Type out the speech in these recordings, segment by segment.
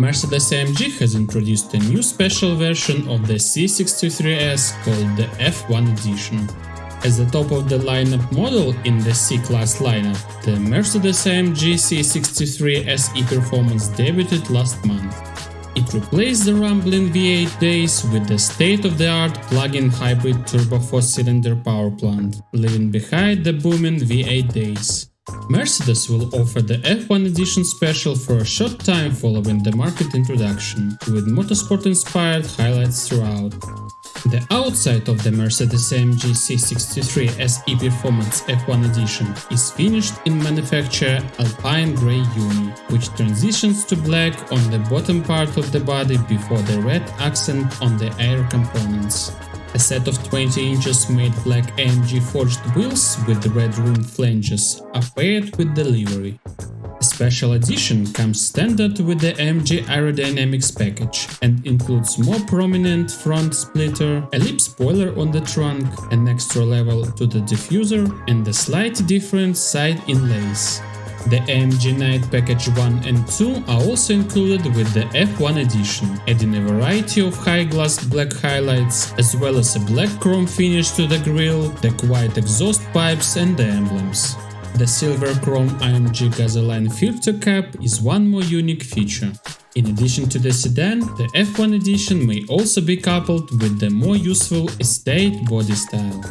Mercedes-AMG has introduced a new special version of the C63 S called the F1 Edition. As the top-of-the-lineup model in the C-Class lineup, the Mercedes-AMG C63 S e-Performance debuted last month. It replaced the rumbling V8 days with the state-of-the-art plug-in hybrid turbo 4-cylinder powerplant, leaving behind the booming V8 days. Mercedes will offer the F1 Edition special for a short time following the market introduction, with motorsport-inspired highlights throughout. The outside of the Mercedes-AMG C63 S e-Performance F1 Edition is finished in manufacturer Alpine Grey Uni, which transitions to black on the bottom part of the body before the red accent on the air components. A set of 20 inches made black AMG forged wheels with red rimmed flanges are paired with the livery. A special edition comes standard with the AMG aerodynamics package and includes more prominent front splitter, a lip spoiler on the trunk, an extra level to the diffuser, and a slightly different side inlays. The AMG Night Package 1 and 2 are also included with the F1 Edition, adding a variety of high-gloss black highlights, as well as a black chrome finish to the grille, the white exhaust pipes and the emblems. The silver chrome AMG gasoline filter cap is one more unique feature. In addition to the sedan, the F1 Edition may also be coupled with the more useful estate body style.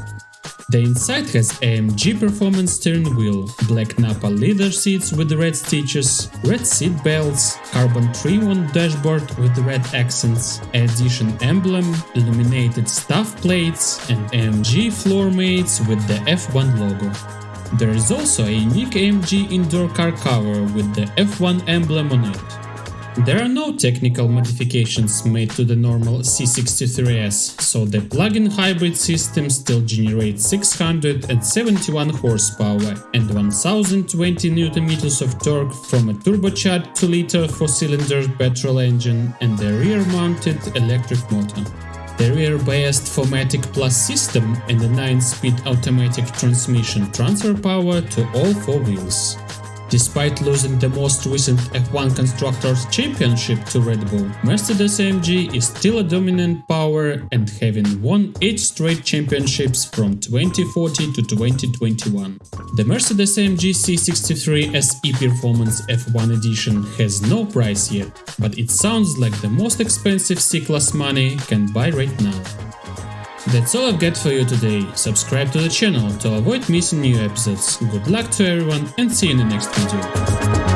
The inside has AMG performance steering wheel, black Napa leather seats with red stitches, red seat belts, carbon trim on dashboard with red accents, Edition emblem, illuminated staff plates, and AMG floor mates with the F1 logo. There is also a unique AMG indoor car cover with the F1 emblem on it. There are no technical modifications made to the normal C63 S, so the plug-in hybrid system still generates 671 horsepower and 1020 Nm of torque from a turbocharged 2-liter 4-cylinder petrol engine and the rear-mounted electric motor. The rear-based 4MATIC Plus system and a 9-speed automatic transmission transfer power to all 4 wheels. Despite losing the most recent F1 Constructors' Championship to Red Bull, Mercedes-AMG is still a dominant power and having won 8 straight championships from 2014 to 2021. The Mercedes-AMG C63 S e-Performance F1 Edition has no price yet, but it sounds like the most expensive C-Class money can buy right now. That's all I've got for you today. Subscribe to the channel to avoid missing new episodes. Good luck to everyone and see you in the next video.